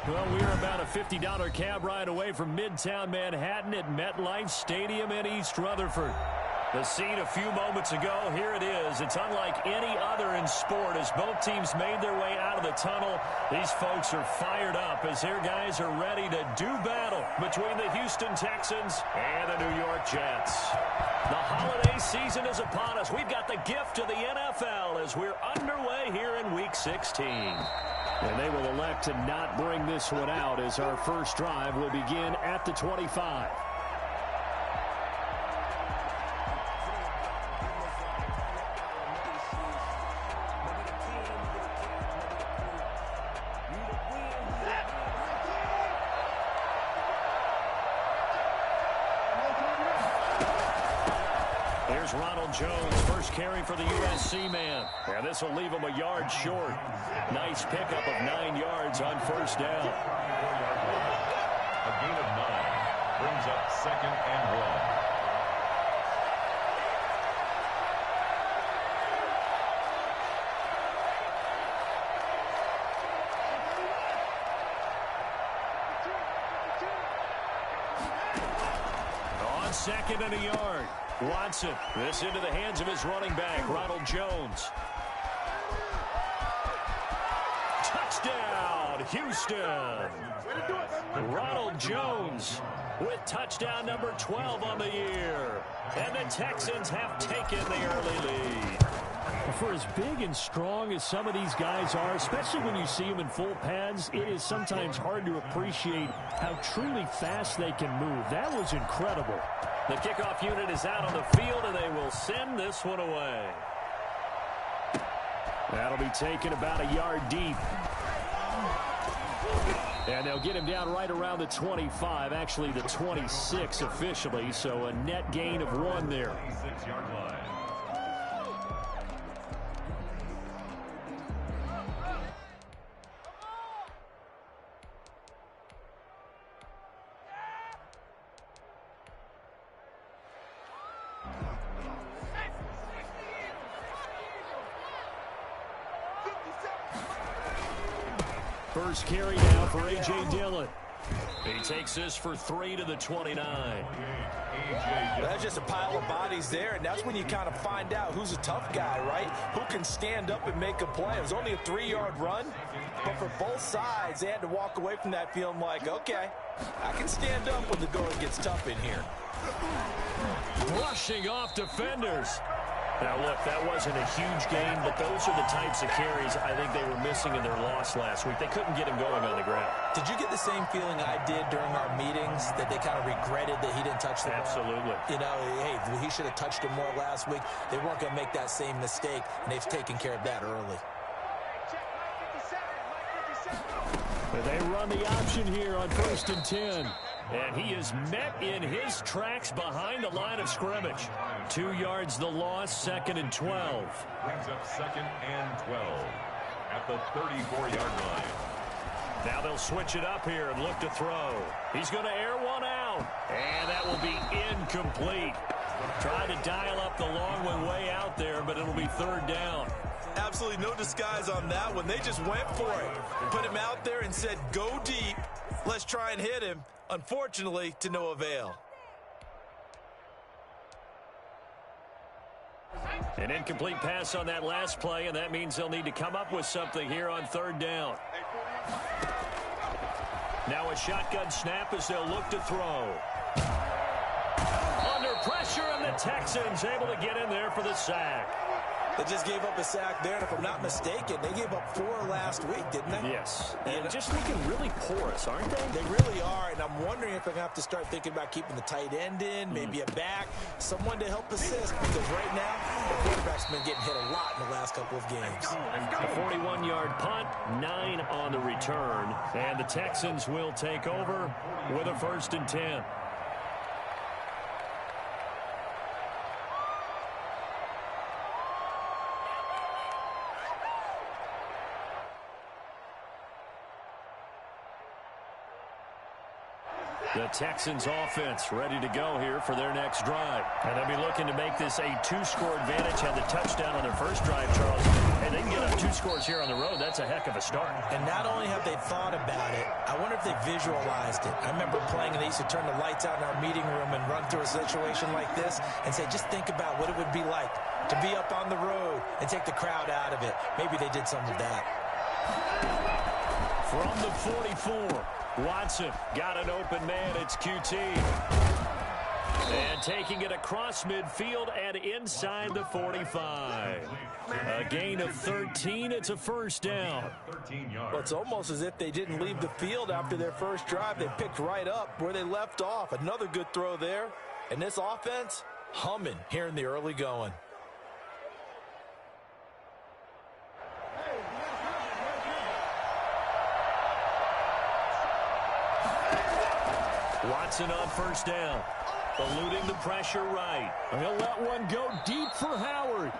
Well, we're about a $50 cab ride away from Midtown Manhattan at MetLife Stadium in East Rutherford. The scene a few moments ago, here it is. It's unlike any other in sport as both teams made their way out of the tunnel. These folks are fired up as their guys are ready to do battle between the Houston Texans and the New York Jets. The holiday season is upon us. We've got the gift of the NFL as we're underway here in Week 16. And they will elect to not bring this one out as our first drive will begin at the 25. Jones, first carry for the USC man. And this will leave him a yard short. Nice pickup of 9 yards on first down. A gain of 9 brings up 2nd and 1. On 2nd and a yard. Watson, this into the hands of his running back, Ronald Jones. Touchdown, Houston. Ronald Jones with touchdown number 12 on the year. And the Texans have taken the early lead. For as big and strong as some of these guys are, especially when you see them in full pads, it is sometimes hard to appreciate how truly fast they can move. That was incredible. The kickoff unit is out on the field, and they will send this one away. That'll be taken about a yard deep. And they'll get him down right around the 25, actually the 26 officially, so a net gain of 1 there. 26-yard line. First carry now for A.J. Dillon. He takes this for 3 to the 29. That's just a pile of bodies there, and that's when you kind of find out who's a tough guy, right? Who can stand up and make a play. It was only a 3-yard run, but for both sides, they had to walk away from that feeling like, okay, I can stand up when the going gets tough in here. Brushing off defenders. Now, look, that wasn't a huge gain, but those are the types of carries I think they were missing in their loss last week. They couldn't get him going on the ground. Did you get the same feeling I did during our meetings, that they kind of regretted that he didn't touch the ball? Absolutely. You know, hey, he should have touched him more last week. They weren't going to make that same mistake, and they've taken care of that early. They run the option here on 1st and 10. And he is met in his tracks behind the line of scrimmage. 2 yards the loss, 2nd and 12. Brings up 2nd and 12 at the 34-yard line. Now they'll switch it up here and look to throw. He's going to air one out. And that will be incomplete. Trying to dial up the long one way out there, but it'll be 3rd down. Absolutely no disguise on that one. They just went for it. Put him out there and said, go deep. Let's try and hit him. Unfortunately, to no avail. An incomplete pass on that last play, and that means they'll need to come up with something here on 3rd down. Now a shotgun snap as they'll look to throw. Under pressure, and the Texans able to get in there for the sack. They just gave up a sack there, and if I'm not mistaken, they gave up 4 last week, didn't they? Yes, and just looking really porous, aren't they? They really are, and I'm wondering if they're going to have to start thinking about keeping the tight end in, maybe a back, someone to help assist, because right now, the quarterback's been getting hit a lot in the last couple of games. A 41-yard punt, 9 on the return, and the Texans will take over with a 1st and 10. The Texans offense ready to go here for their next drive. And they'll be looking to make this a two-score advantage. Had the touchdown on their first drive, Charles. And they can get up 2 scores here on the road. That's a heck of a start. And not only have they thought about it, I wonder if they visualized it. I remember playing and they used to turn the lights out in our meeting room and run through a situation like this and say, just think about what it would be like to be up on the road and take the crowd out of it. Maybe they did some of that. From the 44, Watson got an open man. It's QT. And taking it across midfield and inside the 45. A gain of 13. It's a first down. Well, it's almost as if they didn't leave the field after their first drive. They picked right up where they left off. Another good throw there. And this offense, humming here in the early going. Watson on first down. Eluding the pressure right. He'll let one go deep for Howard.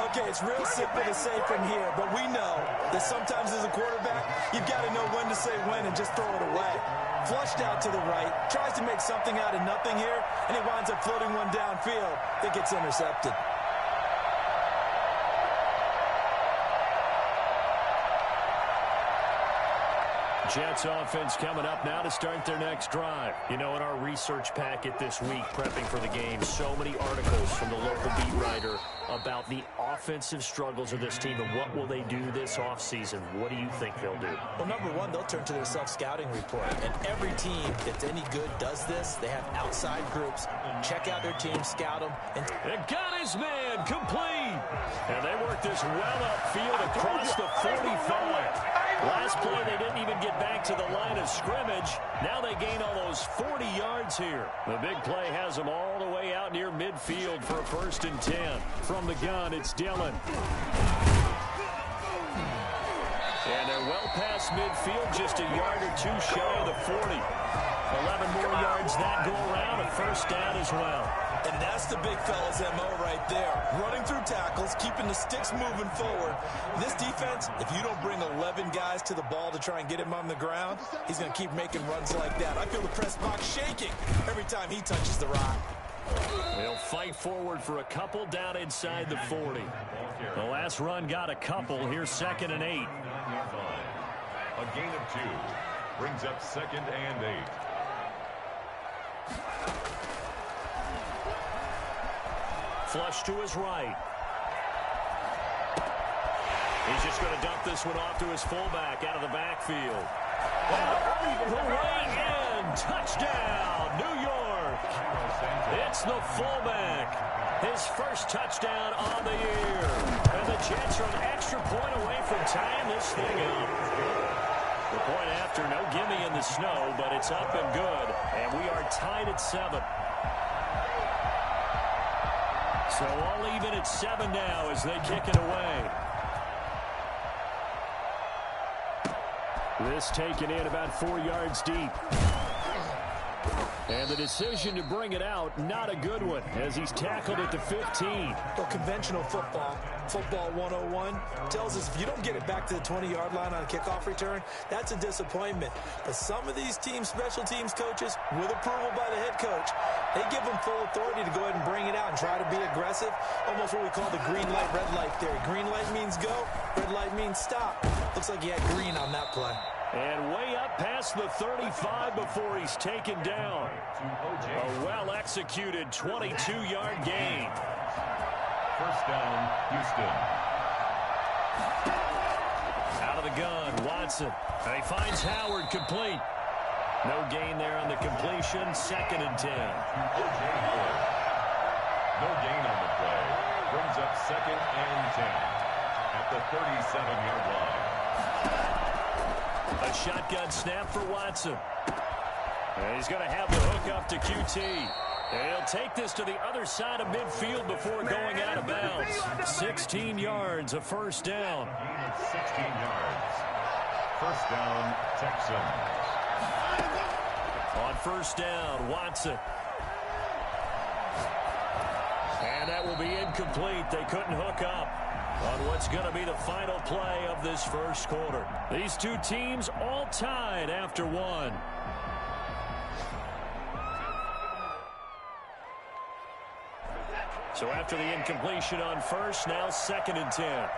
Okay, it's real simple to say from here, but we know that sometimes as a quarterback, you've got to know when to say when and just throw it away. Flushed out to the right, tries to make something out of nothing here, and he winds up floating one downfield that gets intercepted. Jets offense coming up now to start their next drive. You know, in our research packet this week, prepping for the game, so many articles from the local beat writer about the offensive struggles of this team and what will they do this offseason. What do you think they'll do? Well, number one, they'll turn to their self-scouting report. And every team that's any good does this. They have outside groups. Check out their team, scout them. And got his man complete. And they work this well upfield across the 45. Last play, they didn't even get back to the line of scrimmage. Now they gain almost 40 yards here. The big play has them all the way out near midfield for a 1st and 10. From the gun, it's Dillon. And they're well past midfield, just a yard or two shy of the 40. 11 more yards that go around, a first down as well. And that's the big fella's MO right there. Running through tackles, keeping the sticks moving forward. This defense, if you don't bring 11 guys to the ball to try and get him on the ground, he's going to keep making runs like that. I feel the press box shaking every time he touches the rock. They'll fight forward for a couple down inside the 40. The last run got a couple. Here's 2nd and 8. A gain of 2 brings up 2nd and 8. Flush to his right. He's just going to dump this one off to his fullback out of the backfield. The way in. Touchdown, New York. It's the fullback. His first touchdown on the year. And the Jets are an extra point away from tying this thing up. The point after, no gimme in the snow, but it's up and good. And we are tied at 7. So all even at 7 now as they kick it away. This taken in about 4 yards deep. And the decision to bring it out, not a good one, as he's tackled at the 15. Well, conventional football 101, tells us if you don't get it back to the 20-yard line on a kickoff return, that's a disappointment. But some of these special teams coaches, with approval by the head coach, they give them full authority to go ahead and bring it out and try to be aggressive, almost what we call the green light, red light theory. Green light means go, red light means stop. Looks like he had green on that play. And way up past the 35 before he's taken down. A well-executed 22-yard gain. First down, Houston. Out of the gun, Watson. And he finds Howard complete. No gain there on the completion. 2nd and 10. No gain on the play. Brings up 2nd and 10 at the 37-yard line. A shotgun snap for Watson. And he's going to have the hook up to QT. And he'll take this to the other side of midfield before going out of bounds. 16 yards, a first down. 16 yards. First down, Texans. On first down, Watson. And that will be incomplete. They couldn't hook up on what's going to be the final play of this first quarter. These two teams all tied after one. So after the incompletion on first, now 2nd and 10.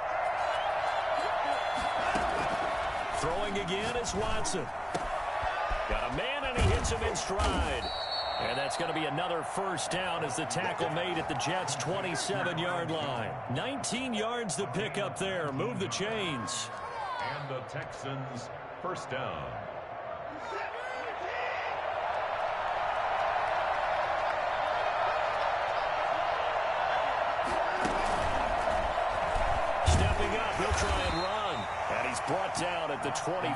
Throwing again is Watson. Got a man, and he hits him in stride. And that's going to be another first down as the tackle made at the Jets' 27-yard line. 19 yards to pick up there. Move the chains. And the Texans first down. Stepping up, he'll try and run. And he's brought down at the 24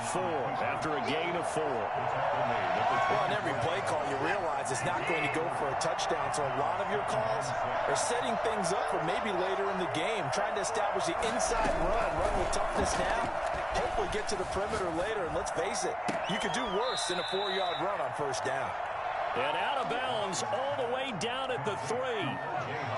after a gain of 4. Well, on every play call, you realize it's not going to go for a touchdown. So a lot of your calls are setting things up for maybe later in the game, trying to establish the inside run with toughness now, hopefully get to the perimeter later. And let's face it, you could do worse than a 4-yard run on first down. And out of bounds all the way down at the 3.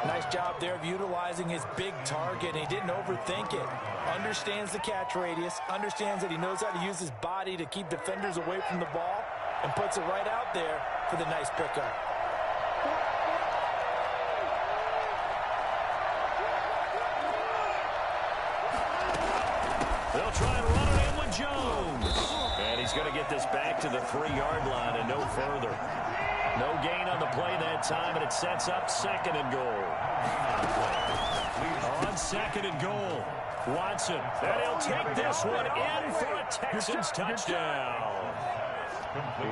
Nice job there of utilizing his big target. He didn't overthink it. Understands the catch radius. Understands that he knows how to use his body to keep defenders away from the ball. And puts it right out there for the nice pickup. They'll try and run it in with Jones. And he's going to get this back to the 3-yard line and no further. No gain on the play that time, and it sets up 2nd and goal. On 2nd and goal, Watson. And he'll take this one in for a Texans touchdown.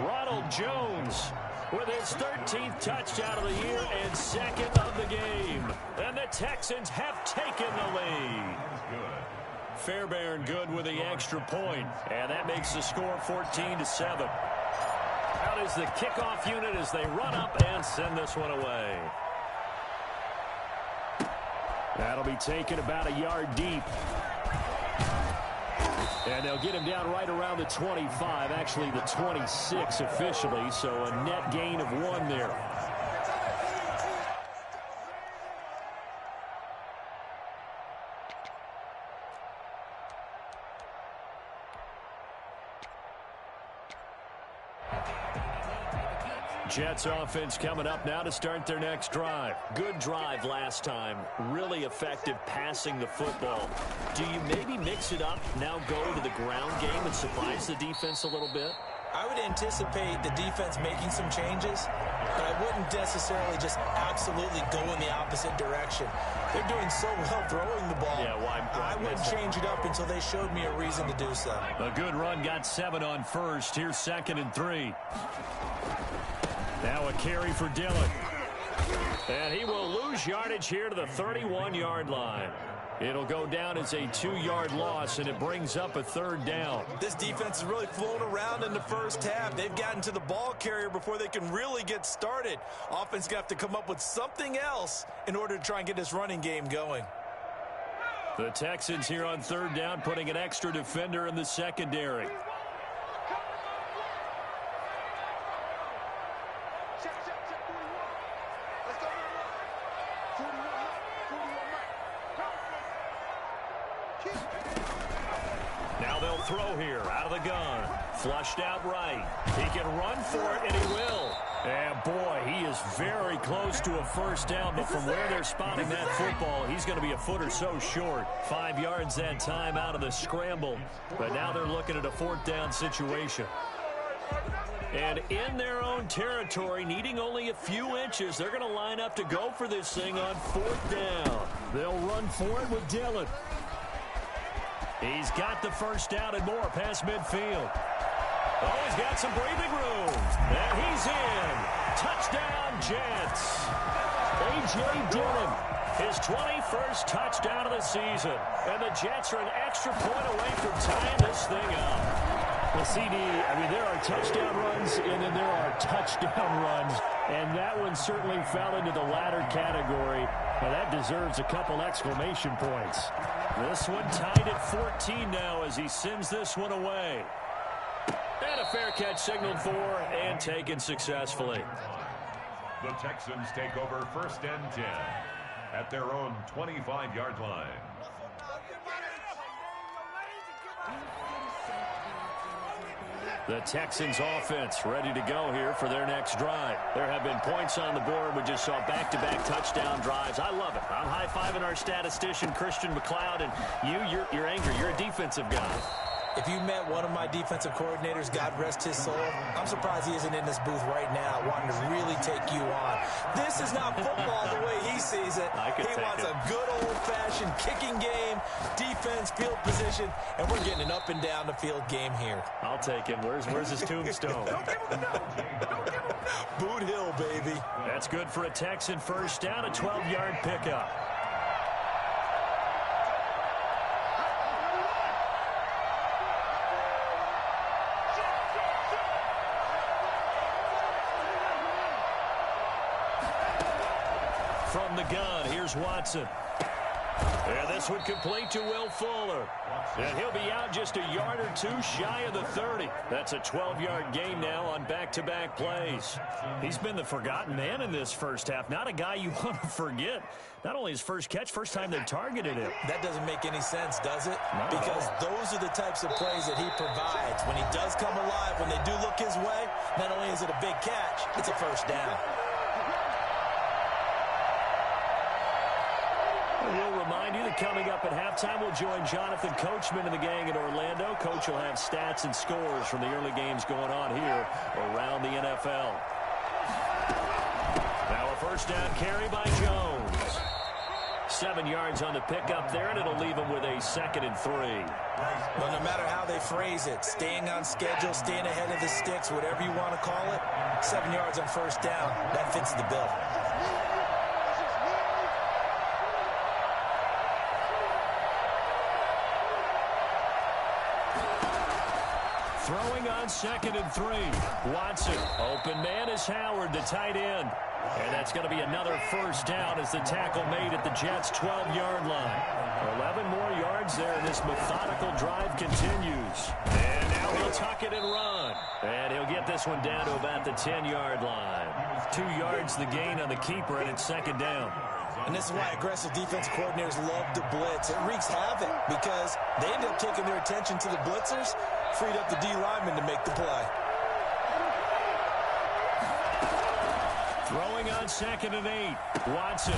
Ronald Jones with his 13th touchdown of the year and 2nd of the game. And the Texans have taken the lead. Fairbairn good with the extra point, and that makes the score 14-7. Out is the kickoff unit as they run up and send this one away. That'll be taken about a yard deep. And they'll get him down right around the 25, actually the 26 officially, so a net gain of 1 there. Jets offense coming up now to start their next drive. Good drive last time. Really effective passing the football. Do you maybe mix it up, now go to the ground game and surprise the defense a little bit? I would anticipate the defense making some changes, but I wouldn't necessarily just absolutely go in the opposite direction. They're doing so well throwing the ball. Yeah, why I wouldn't change it up until they showed me a reason to do so. A good run, got 7 on first. Here's 2nd and 3. Now a carry for Dillon. And he will lose yardage here to the 31-yard line. It'll go down as a 2-yard loss, and it brings up a 3rd down. This defense has really flown around in the first half. They've gotten to the ball carrier before they can really get started. Offense going to have to come up with something else in order to try and get this running game going. The Texans here on 3rd down, putting an extra defender in the secondary. Now they'll throw here out of the gun. Flushed out right. He can run for it, and he will. And boy, he is very close to a first down, but from where they're spotting that football, he's going to be a foot or so short. 5 yards that time out of the scramble. But now they're looking at a 4th down situation. And in their own territory, needing only a few inches, they're going to line up to go for this thing on 4th down. They'll run for it with Dillon. He's got the first down and more past midfield. Oh, he's got some breathing room. And he's in. Touchdown, Jets. A.J. Dillon, his 21st touchdown of the season. And the Jets are an extra point away from tying this thing up. Well, CD, I mean, there are touchdown runs, and then there are touchdown runs. And that one certainly fell into the latter category. Now, that deserves a couple exclamation points. This one tied at 14 now as he sends this one away. And a fair catch signaled for and taken successfully. The Texans take over 1st and 10 at their own 25-yard line. The Texans offense ready to go here for their next drive. There have been points on the board. We just saw back-to-back touchdown drives. I love it. I'm high-fiving our statistician, Christian McLeod, and you're angry. You're a defensive guy. If you met one of my defensive coordinators, God rest his soul, I'm surprised he isn't in this booth right now wanting to really take you on. This is not football the way he sees it. He wants a good old-fashioned kicking game, defense, field position, and we're getting an up-and-down-the-field game here. I'll take him. Where's his tombstone? Don't give him no. Don't give him no. Boot Hill, baby. That's good for a Texan first down, a 12-yard pickup. From the gun, here's Watson. And this would complete to Will Fuller. And he'll be out just a yard or two shy of the 30. That's a 12-yard gain now on back-to-back plays. He's been the forgotten man in this first half. Not a guy you want to forget. Not only his first catch, first time they targeted him. That doesn't make any sense, does it? No. Because those are the types of plays that he provides. When he does come alive, when they do look his way, not only is it a big catch, it's a first down. We'll remind you that coming up at halftime, we'll join Jonathan Coachman and the gang in Orlando. Coach will have stats and scores from the early games going on here around the NFL. Now a first down carry by Jones. 7 yards on the pickup there, and it'll leave him with a 2nd and 3. Well, no matter how they phrase it, staying on schedule, staying ahead of the sticks, whatever you want to call it, 7 yards on first down, that fits the bill. Throwing on 2nd and 3. Watson. Open man is Howard, the tight end. And that's going to be another first down as the tackle made at the Jets' 12-yard line. 11 more yards there, and this methodical drive continues. And now he'll tuck it and run. And he'll get this one down to about the 10-yard line. 2 yards the gain on the keeper, and it's 2nd down. And this is why aggressive defense coordinators love to blitz. It wreaks havoc because they end up taking their attention to the blitzers, freed up the D lineman to make the play. Throwing on 2nd and 8. Watson.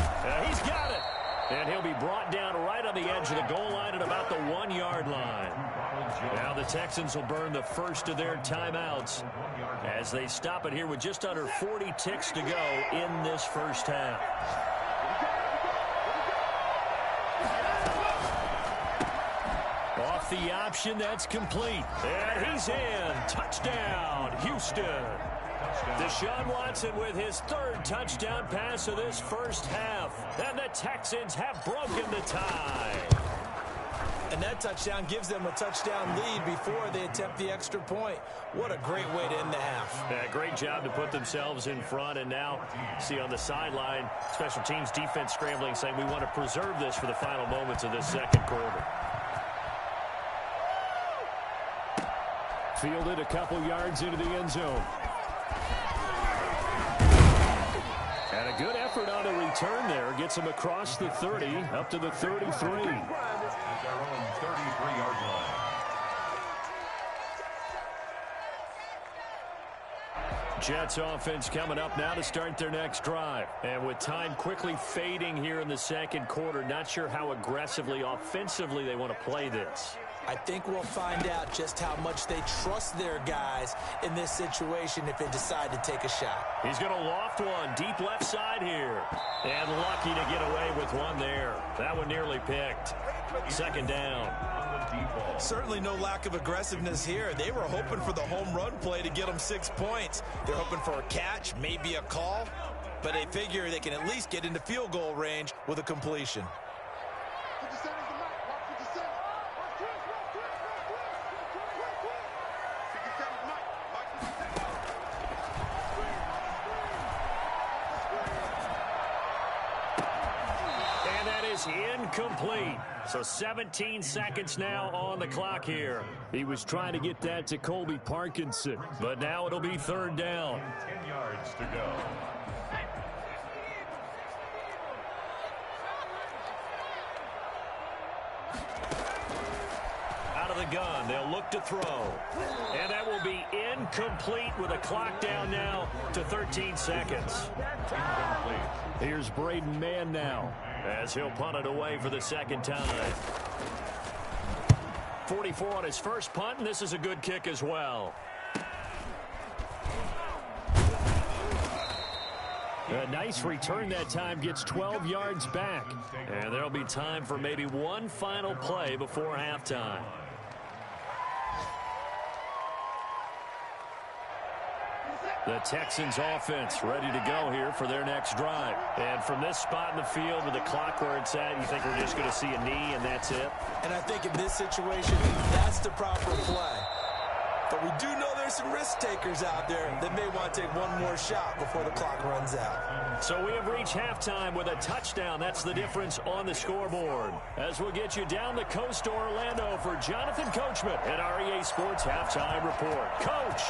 He's got it. And he'll be brought down right on the edge of the goal line at about the 1-yard line. Now the Texans will burn the first of their timeouts as they stop it here with just under 40 ticks to go in this first half. Off the option, that's complete. And he's in. Touchdown, Houston. Deshaun Watson with his 3rd touchdown pass of this first half. And the Texans have broken the tie. And that touchdown gives them a touchdown lead before they attempt the extra point. What a great way to end the half. Yeah, great job to put themselves in front. And now, see on the sideline, special teams defense scrambling, saying we want to preserve this for the final moments of this second quarter. Fielded a couple yards into the end zone. And a good effort on a return there. Gets him across the 30, up to the 33. At their own 33-yard line. Jets offense coming up now to start their next drive. And with time quickly fading here in the second quarter, not sure how aggressively, offensively they want to play this. I think we'll find out just how much they trust their guys in this situation if they decide to take a shot. He's going to loft one deep left side here. And lucky to get away with one there. That one nearly picked. 2nd down. Certainly no lack of aggressiveness here. They were hoping for the home run play to get them 6 points. They're hoping for a catch, maybe a call. But they figure they can at least get into field goal range with a completion. Incomplete. So 17 seconds now on the clock here. He was trying to get that to Colby Parkinson, but now it'll be 3rd down. 10 yards to go. Out of of the gun. They'll look to throw. And that will be incomplete with a clock down now to 13 seconds. Here's Braden Mann now as he'll punt it away for the second time. 44 on his first punt, and this is a good kick as well. A nice return that time, gets 12 yards back. And there'll be time for maybe one final play before halftime. The Texans offense ready to go here for their next drive. And from this spot in the field with the clock where it's at, you think we're just going to see a knee and that's it? And I think in this situation, that's the proper play. But we do know there's some risk takers out there that may want to take one more shot before the clock runs out. So we have reached halftime with a touchdown. That's the difference on the scoreboard. As we'll get you down the coast to Orlando for Jonathan Coachman at REA Sports Halftime Report. Coach,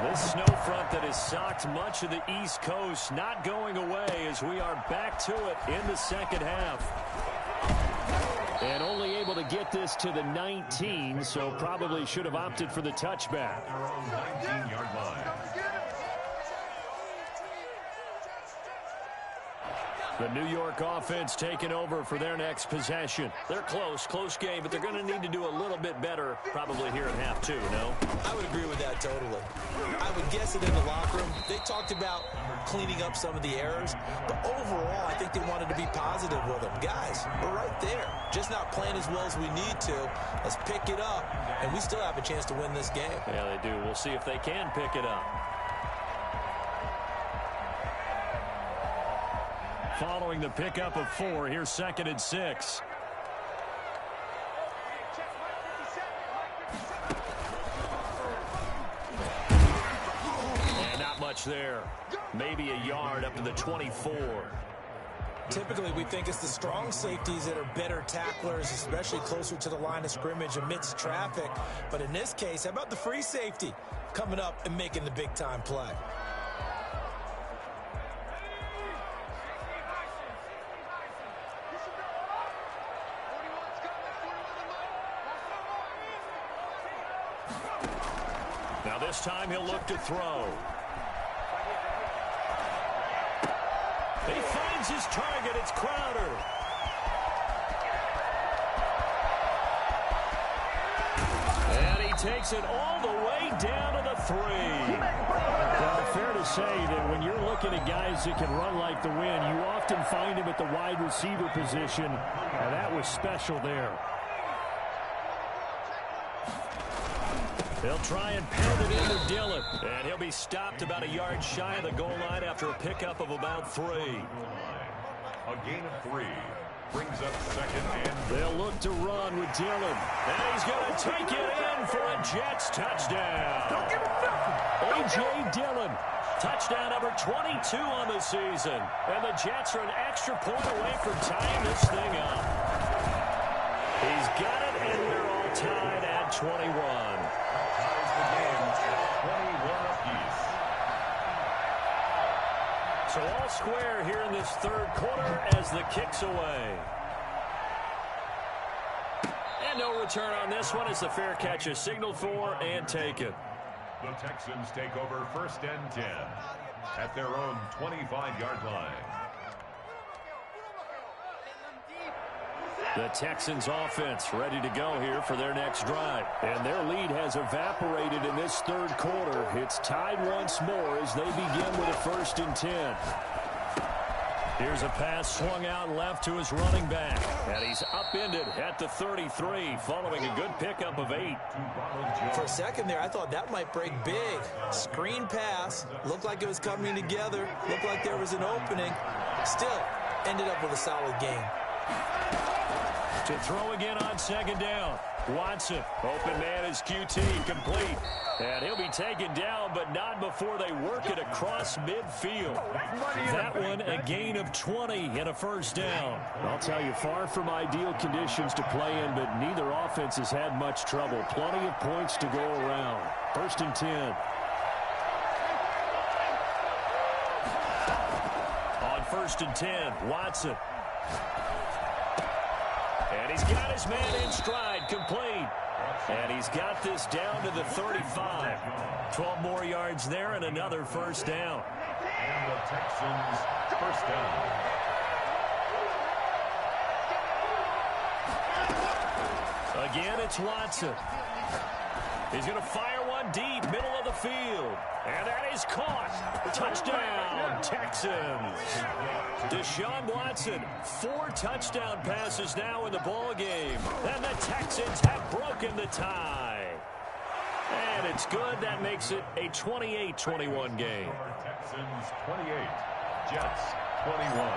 this snow front that has socked much of the East Coast not going away as we are back to it in the second half. And only able to get this to the 19, so probably should have opted for the touchback. 19-yard line. The New York offense taking over for their next possession. They're close game, but they're going to need to do a little bit better probably here in half two, no? I would agree with that totally. I would guess it in the locker room. They talked about cleaning up some of the errors, but overall, I think they wanted to be positive with them. Guys, we're right there. Just not playing as well as we need to. Let's pick it up, and we still have a chance to win this game. Yeah, they do. We'll see if they can pick it up. Following the pickup of 4, here's 2nd and 6. And not much there. Maybe a yard up to the 24. Typically, we think it's the strong safeties that are better tacklers, especially closer to the line of scrimmage amidst traffic. But in this case, how about the free safety coming up and making the big-time play? Now this time he'll look to throw. He finds his target. It's Crowder. And he takes it all the way down to the 3. Well, fair to say that when you're looking at guys that can run like the wind, you often find him at the wide receiver position, and that was special there. They'll try and pound it into Dillon. And he'll be stopped about a yard shy of the goal line after a pickup of about 3. A gain of 3 brings up 2nd and... They'll look to run with Dillon. And he's going to take it in for a Jets touchdown. Don't give him nothing. A.J. Dillon. Touchdown number 22 on the season. And the Jets are an extra point away from tying this thing up. He's got it, and we're all tied at 21. Ties the game at 21 apiece. So all square here in this third quarter as the kick's away. And no return on this one as the fair catch is signaled for and taken. The Texans take over 1st and 10 at their own 25-yard line. The Texans offense ready to go here for their next drive. And their lead has evaporated in this third quarter. It's tied once more as they begin with a 1st and 10. Here's a pass swung out left to his running back. And he's upended at the 33 following a good pickup of 8. For a second there, I thought that might break big. Screen pass. Looked like it was coming together. Looked like there was an opening. Still, ended up with a solid game. To throw again on 2nd down. Watson, open man is QT, complete. And he'll be taken down, but not before they work it across midfield. That one, a gain of 20 and a 1st down. I'll tell you, far from ideal conditions to play in, but neither offense has had much trouble. Plenty of points to go around. 1st and 10. On 1st and 10, Watson. And he's got his man in stride, complete. And he's got this down to the 35. 12 more yards there and another first down. And the Texans first down. Again, it's Watson. He's going to fire one deep, middle of the field. And that is caught. Touchdown, Texans. Deshaun Watson, 4 touchdown passes now in the ball game. And the Texans have broken the tie. And it's good. That makes it a 28-21 game. Texans 28, Jets 21.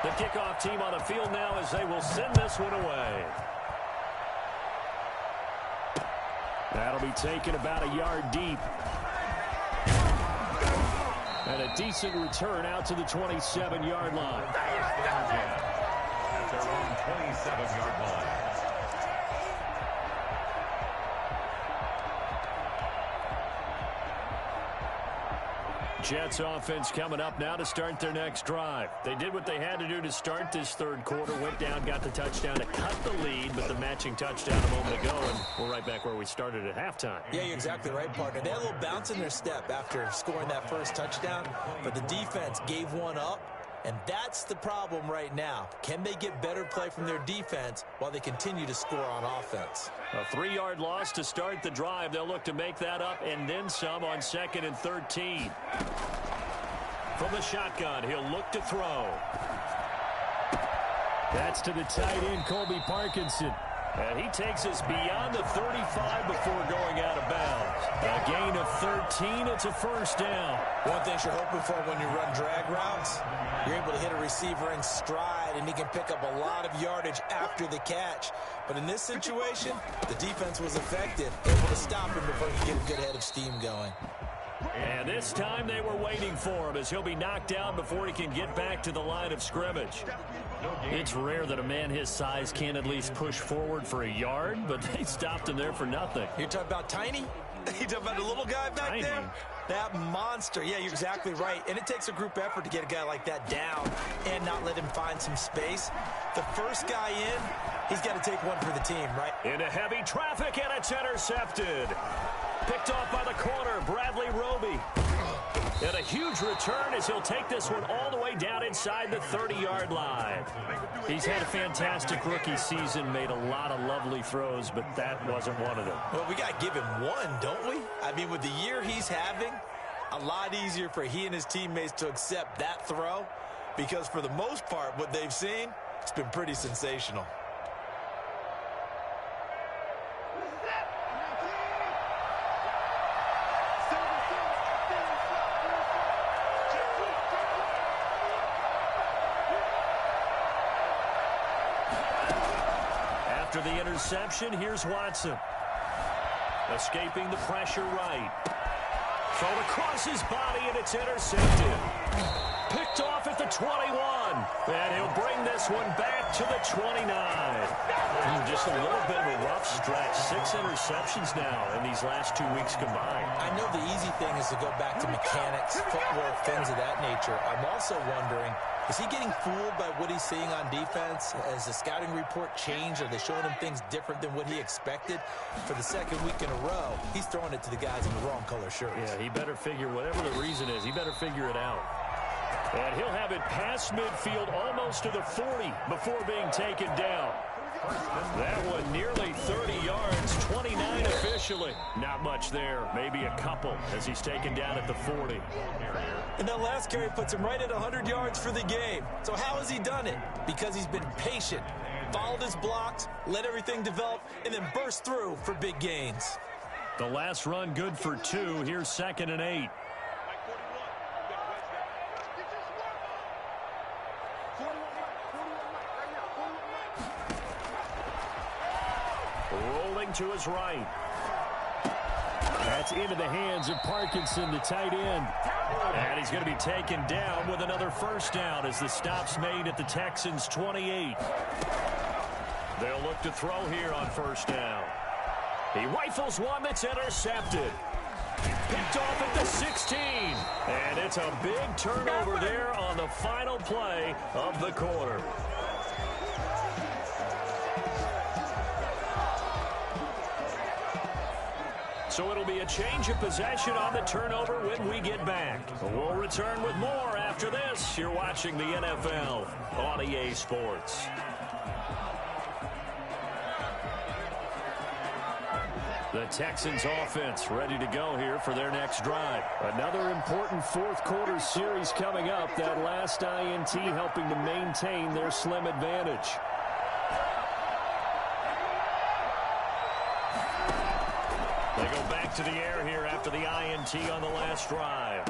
The kickoff team on the field now as they will send this one away. That'll be taken about a yard deep. And a decent return out to the 27-yard line. At their own 27-yard line. Jets offense coming up now to start their next drive. They did what they had to do to start this third quarter. Went down, got the touchdown to cut the lead, but the matching touchdown a moment ago, and we're right back where we started at halftime. Yeah, you're exactly right, partner. They had a little bounce in their step after scoring that first touchdown, but the defense gave one up, and that's the problem right now. Can they get better play from their defense while they continue to score on offense? A 3-yard loss to start the drive. They'll look to make that up and then some on 2nd and 13. From the shotgun, he'll look to throw. That's to the tight end, Colby Parkinson. And he takes us beyond the 35 before going out of bounds. A gain of 13. It's a first down. One thing you're hoping for when you run drag routes, you're able to hit a receiver in stride, and he can pick up a lot of yardage after the catch. But in this situation, the defense was effective, able to stop him before he could get a good head of steam going. And this time they were waiting for him as he'll be knocked down before he can get back to the line of scrimmage. It's rare that a man his size can't at least push forward for a yard, but they stopped him there for nothing. You're talking about Tiny? You talking about the little guy back Tiny. there? That monster. Yeah, you're exactly right. And it takes a group effort to get a guy like that down and not let him find some space. The first guy in, he's got to take one for the team, right? Into heavy traffic, and it's intercepted. Picked off by the corner, Bradley Roby. And a huge return as he'll take this one all the way down inside the 30-yard line. He's had a fantastic rookie season, made a lot of lovely throws, but that wasn't one of them. Well, we got to give him one, don't we? I mean, with the year he's having, a lot easier for he and his teammates to accept that throw because for the most part, what they've seen, it's been pretty sensational. After the interception, here's Watson. Escaping the pressure right. Thrown across his body, and it's intercepted. Picked off at the 21. And he'll bring this one back to the 29. Just a little bit of a rough stretch. 6 interceptions now in these last 2 weeks combined. I know the easy thing is to go back to mechanics, footwork, things of that nature. I'm also wondering, is he getting fooled by what he's seeing on defense? Has the scouting report changed? Are they showing him things different than what he expected? For the second week in a row, he's throwing it to the guys in the wrong color shirts. Yeah, he better figure, whatever the reason is, he better figure it out. And he'll have it past midfield almost to the 40 before being taken down. That one nearly 30 yards, 29 officially. Not much there, maybe a couple as he's taken down at the 40. And that last carry puts him right at 100 yards for the game. So how has he done it? Because he's been patient, followed his blocks, let everything develop, and then burst through for big gains. The last run good for 2. Here's 2nd and 8. Rolling to his right. That's into the hands of Parkinson, the tight end. And he's going to be taken down with another first down as the stop's made at the Texans' 28. They'll look to throw here on first down. He rifles one that's intercepted. Picked off at the 16. And it's a big turnover there on the final play of the quarter. So it'll be a change of possession on the turnover when we get back. We'll return with more after this. You're watching the NFL on EA Sports. The Texans offense ready to go here for their next drive. Another important fourth quarter series coming up. That last INT helping to maintain their slim advantage. They go back to the air here after the INT on the last drive.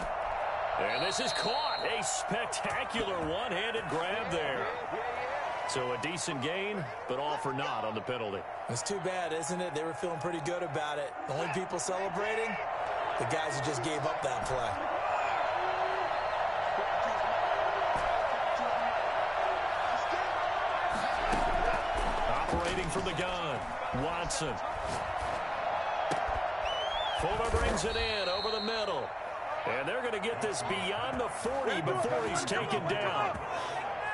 And this is caught. A spectacular one-handed grab there. So a decent gain, but all for naught on the penalty. It's too bad, isn't it? They were feeling pretty good about it. The only people celebrating, the guys who just gave up that play. Operating from the gun, Watson. Fuller brings it in over the middle. And they're going to get this beyond the 40 before he's taken down.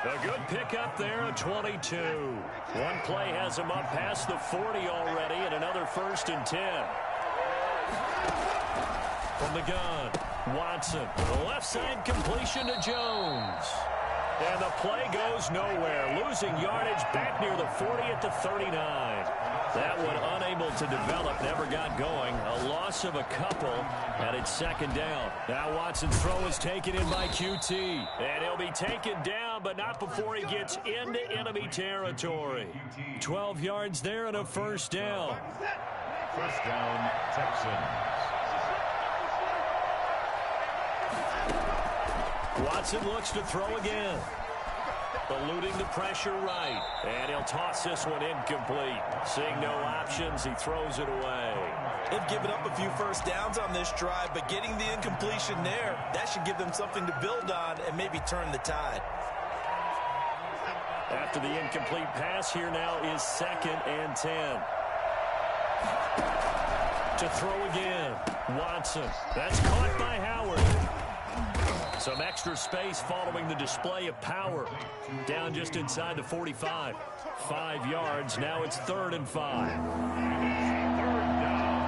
A good pickup there at 22. One play has him up past the 40 already, and another 1st and 10. From the gun, Watson. The left side completion to Jones. And the play goes nowhere. Losing yardage back near the 40 at the 39. That one unable to develop, never got going. A loss of a couple, and it's 2nd down. Now Watson's throw is taken in by QT. And he'll be taken down, but not before he gets into enemy territory. 12 yards there and a 1st down. 1st down, Texans. Watson looks to throw again. Eluding the pressure right. And he'll toss this one incomplete. Seeing no options, he throws it away. They've given up a few 1st downs on this drive, but getting the incompletion there, that should give them something to build on and maybe turn the tide. After the incomplete pass, here now is 2nd and 10. To throw again, Watson. That's caught by Howard. Some extra space following the display of power. Down just inside the 45. 5 yards. Now it's 3rd and 5. 3rd down.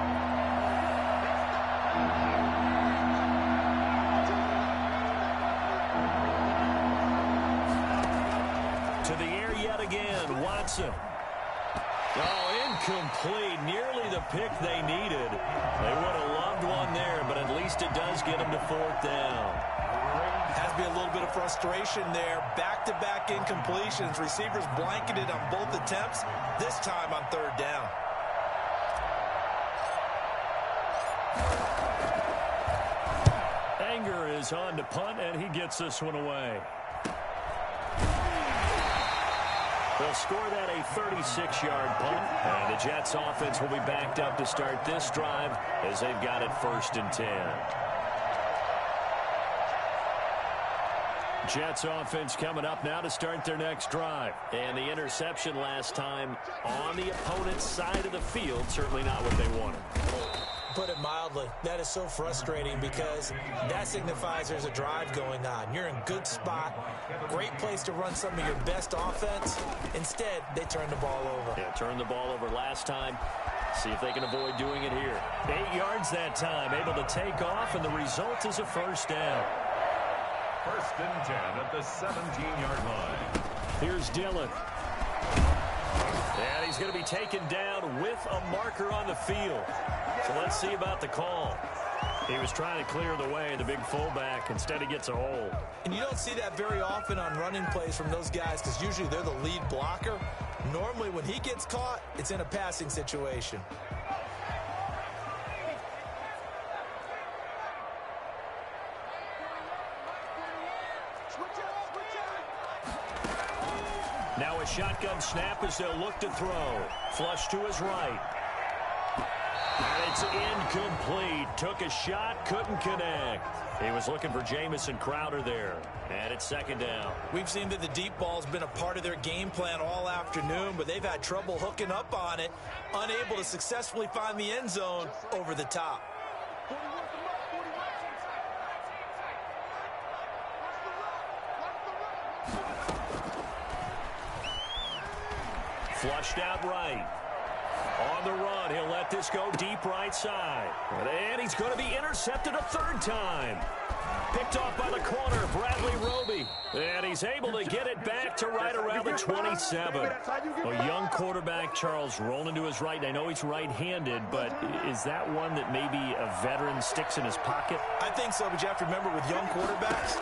To the air yet again. Watson. Oh, incomplete. Nearly the pick they needed. They would have loved one there, but at least it does get them to 4th down. Has to be a little bit of frustration there. Back-to-back incompletions. Receivers blanketed on both attempts, this time on 3rd down. Anger is on to punt, and he gets this one away. They'll score that a 36-yard punt, and the Jets offense will be backed up to start this drive as they've got it 1st and 10. Jets offense coming up now to start their next drive. And the interception last time on the opponent's side of the field, certainly not what they wanted. Put it mildly, that is so frustrating because that signifies there's a drive going on. You're in good spot, great place to run some of your best offense. Instead, they turn the ball over. Yeah, turned the ball over last time. See if they can avoid doing it here. 8 yards that time, able to take off, and the result is a 1st down. 1st and 10 at the 17-yard line. Here's Dillon. And he's going to be taken down with a marker on the field. So let's see about the call. He was trying to clear the way, the big fullback. Instead, he gets a hold. And you don't see that very often on running plays from those guys because usually they're the lead blocker. Normally, when he gets caught, it's in a passing situation. Now a shotgun snap as they'll look to throw. Flush to his right. And it's incomplete. Took a shot, couldn't connect. He was looking for Jamison Crowder there. And it's 2nd down. We've seen that the deep ball's been a part of their game plan all afternoon, but they've had trouble hooking up on it, unable to successfully find the end zone over the top. Flushed out right. On the run, he'll let this go deep right side. And he's going to be intercepted a third time. Picked off by the corner, Bradley Roby. And he's able to get it back to right around the 27. A young quarterback, Charles, rolling to his right. I know he's right-handed, but is that one that maybe a veteran sticks in his pocket? I think so, but you have to remember with young quarterbacks,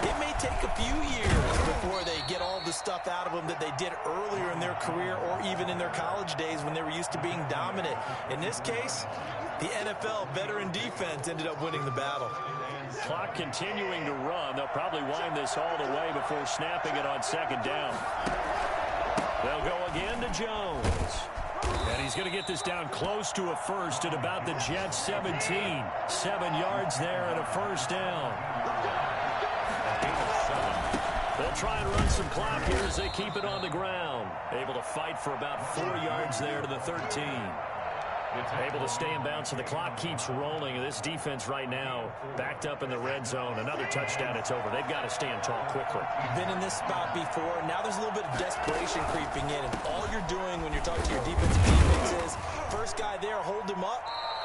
it may take a few years before they get all the stuff out of them that they did earlier in their career or even in their college days when they were used to being dominant. In this case, the NFL veteran defense ended up winning the battle. Clock continuing to run. They'll probably wind this all the way before snapping it on second down. They'll go again to Jones. And he's going to get this down close to a first at about the Jets 17. 7 yards there and a first down. They'll try and run some clock here as they keep it on the ground. Able to fight for about 4 yards there to the 13. Able to stay in bounds, so the clock keeps rolling. And this defense right now backed up in the red zone. Another touchdown, it's over. They've got to stand tall quickly. Been in this spot before. Now there's a little bit of desperation creeping in. And all you're doing when you're talking to your defensive teammates is first guy there, hold him up.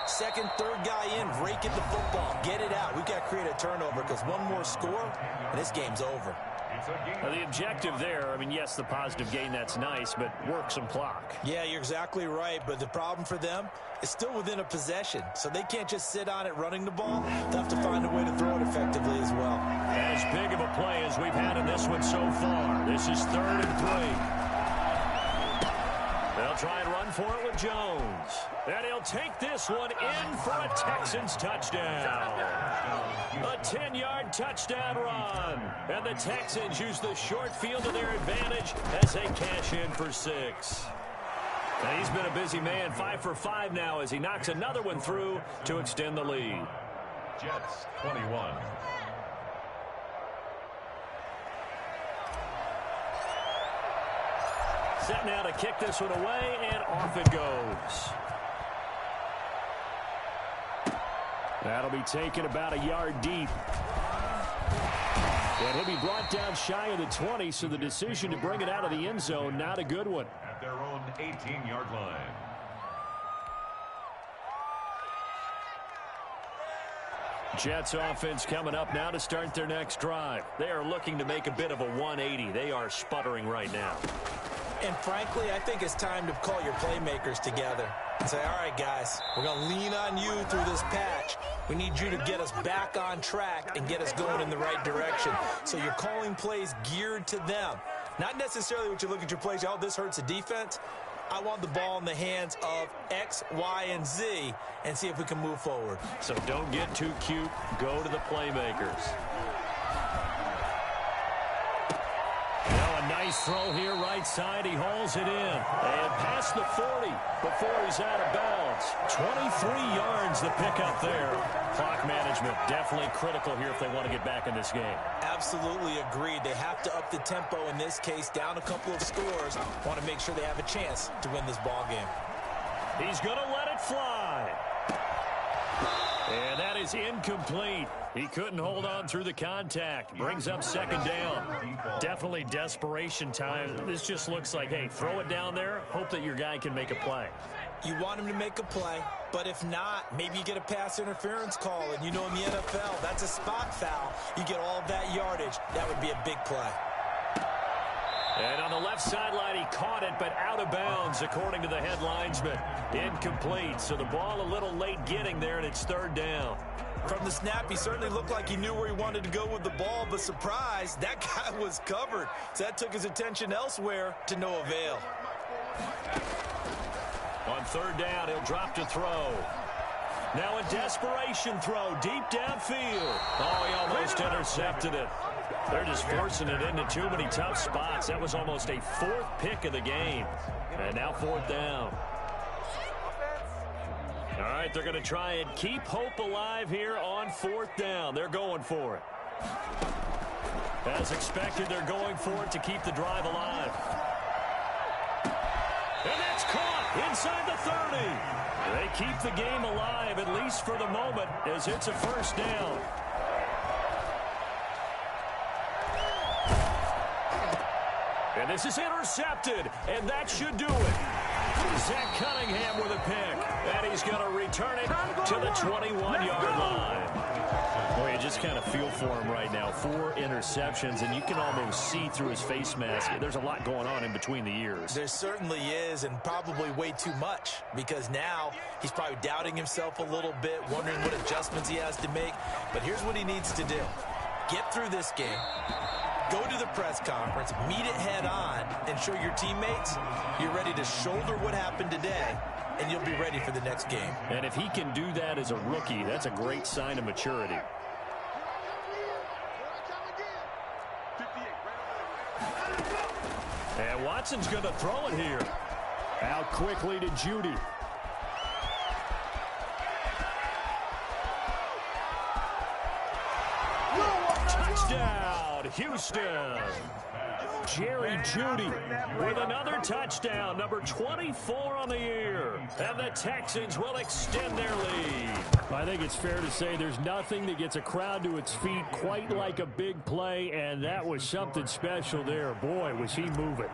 Second, third guy in, rake at the football. Get it out. We've got to create a turnover because one more score, and this game's over. Now, the objective there, I mean, yes, the positive gain, that's nice, but work some clock. Yeah, you're exactly right, but the problem for them is still within a possession, so they can't just sit on it running the ball. They'll have to find a way to throw it effectively as well. As big of a play as we've had in this one so far. This is 3rd and 3. They'll try and run for it with Jones. And he'll take this one in for a Texans touchdown. A 10-yard touchdown run. And the Texans use the short field to their advantage as they cash in for 6. And he's been a busy man, 5 for 5 now as he knocks another one through to extend the lead. Jets 21. Set now to kick this one away, and off it goes. That'll be taken about a yard deep. And he'll be brought down shy of the 20, so the decision to bring it out of the end zone, not a good one. At their own 18-yard line. Jets offense coming up now to start their next drive. They are looking to make a bit of a 180. They are sputtering right now. And frankly, I think it's time to call your playmakers together and say, all right, guys, we're going to lean on you through this patch. We need you to get us back on track and get us going in the right direction. So you're calling plays geared to them. Not necessarily what you look at your plays, oh, this hurts the defense. I want the ball in the hands of X, Y, and Z and see if we can move forward. So don't get too cute. Go to the playmakers. Nice throw here, right side. He hauls it in. And past the 40 before he's out of bounds. 23 yards the pickup there. Clock management definitely critical here if they want to get back in this game. Absolutely agreed. They have to up the tempo in this case, down a couple of scores. Want to make sure they have a chance to win this ball game. He's going to let it fly. And that is incomplete. He couldn't hold on through the contact. Brings up second down. Definitely desperation time. This just looks like, hey, throw it down there. Hope that your guy can make a play. You want him to make a play, but if not, maybe you get a pass interference call. And you know in the NFL, that's a spot foul. You get all of that yardage. That would be a big play. And on the left sideline, he caught it, but out of bounds, according to the head linesman. Incomplete, so the ball a little late getting there, and it's third down. From the snap, he certainly looked like he knew where he wanted to go with the ball, but surprise, that guy was covered. So that took his attention elsewhere to no avail. On third down, he'll drop to throw. Now a desperation throw deep downfield. Oh, he almost intercepted it. They're just forcing it into too many tough spots. That was almost a 4th pick of the game. And now 4th down. All right, they're going to try and keep hope alive here on 4th down. They're going for it. As expected, they're going for it to keep the drive alive. And that's caught inside the 30. They keep the game alive, at least for the moment, as it's a first down. And this is intercepted, and that should do it. Zach Cunningham with a pick. And he's going to return it to the 21-yard line. Boy, you just kind of feel for him right now. 4 interceptions, and you can almost see through his face mask. There's a lot going on in between the ears. There certainly is, and probably way too much, because now he's probably doubting himself a little bit, wondering what adjustments he has to make. But here's what he needs to do. Get through this game, go to the press conference, meet it head on, and show your teammates you're ready to shoulder what happened today, and you'll be ready for the next game. And if he can do that as a rookie, that's a great sign of maturity. And Watson's going to throw it here. Out quickly to Judy. Touchdown, Houston. Jerry Judy with another touchdown, number 24 on the year. And the Texans will extend their lead. I think it's fair to say there's nothing that gets a crowd to its feet quite like a big play, and that was something special there. Boy, was he moving.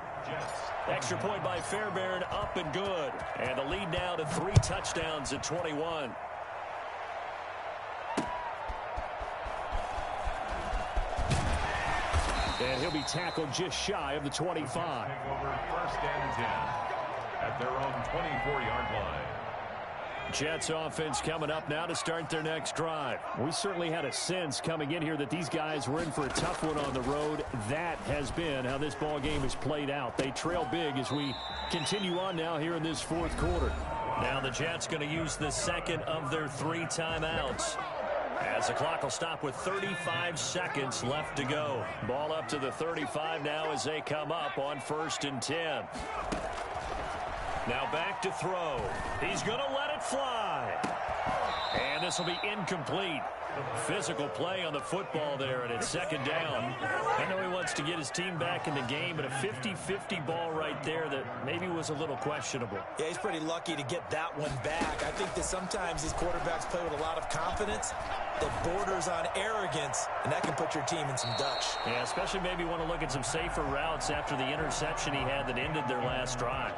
Extra point by Fairbairn, up and good. And the lead now to 3 touchdowns at 21. And he'll be tackled just shy of the 25. Over first and 10 at their own 24-yard line. Jets offense coming up now to start their next drive. We certainly had a sense coming in here that these guys were in for a tough one on the road. That has been how this ball game has played out. They trail big as we continue on now here in this 4th quarter. Now the Jets going to use the second of their 3 timeouts, as the clock will stop with 35 seconds left to go. Ball up to the 35 now as they come up on 1st and 10. Now back to throw. He's going to let it fly. And this will be incomplete. Physical play on the football there, and it's 2nd down. I know he wants to get his team back in the game, but a 50-50 ball right there that maybe was a little questionable. Yeah, he's pretty lucky to get that one back. I think that sometimes these quarterbacks play with a lot of confidence that borders on arrogance, and that can put your team in some dutch. Yeah, especially maybe want to look at some safer routes after the interception he had that ended their last drive.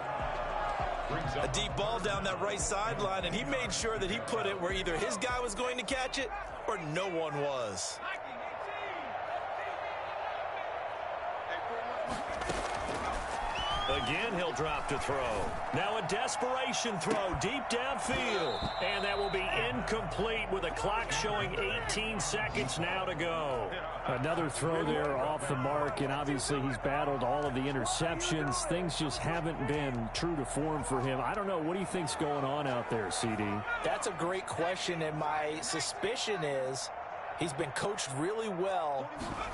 A deep ball down that right sideline, and he made sure that he put it where either his guy was going to catch it or no one was. Again, he'll drop to throw. Now a desperation throw deep downfield. And that will be incomplete with a clock showing 18 seconds now to go. Another throw there off the mark, and obviously he's battled all of the interceptions. Things just haven't been true to form for him. I don't know. What do you think's going on out there, CD? That's a great question, and my suspicion is he's been coached really well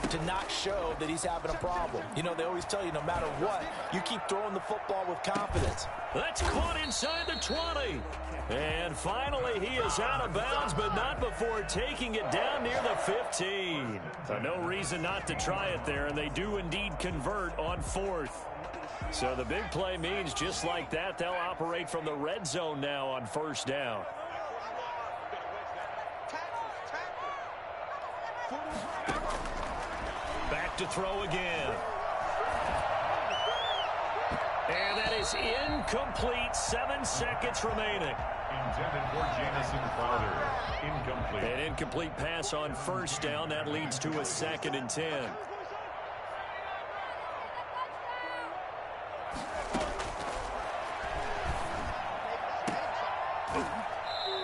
to not show that he's having a problem. You know, they always tell you no matter what, you keep throwing the football with confidence. That's caught inside the 20. And finally, he is out of bounds, but not before taking it down near the 15. So no reason not to try it there, and they do indeed convert on 4th. So the big play means just like that, they'll operate from the red zone now on 1st down. Back to throw again. And that is incomplete. 7 seconds remaining. Intended for Jamison Crowder. Incomplete. An incomplete pass on 1st down. That leads to a 2nd and 10.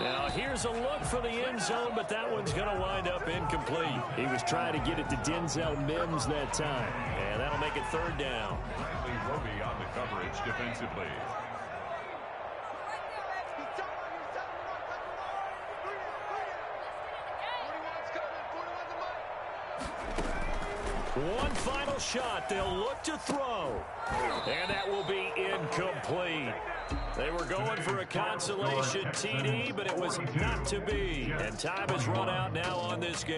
Now here's a look for the end zone, but that one's going to wind up incomplete. He was trying to get it to Denzel Mims that time, and that'll make it 3rd down. Roby on the coverage defensively. One final shot. They'll look to throw. And that will be incomplete. They were going for a consolation TD, but it was not to be. And time has run out now on this game.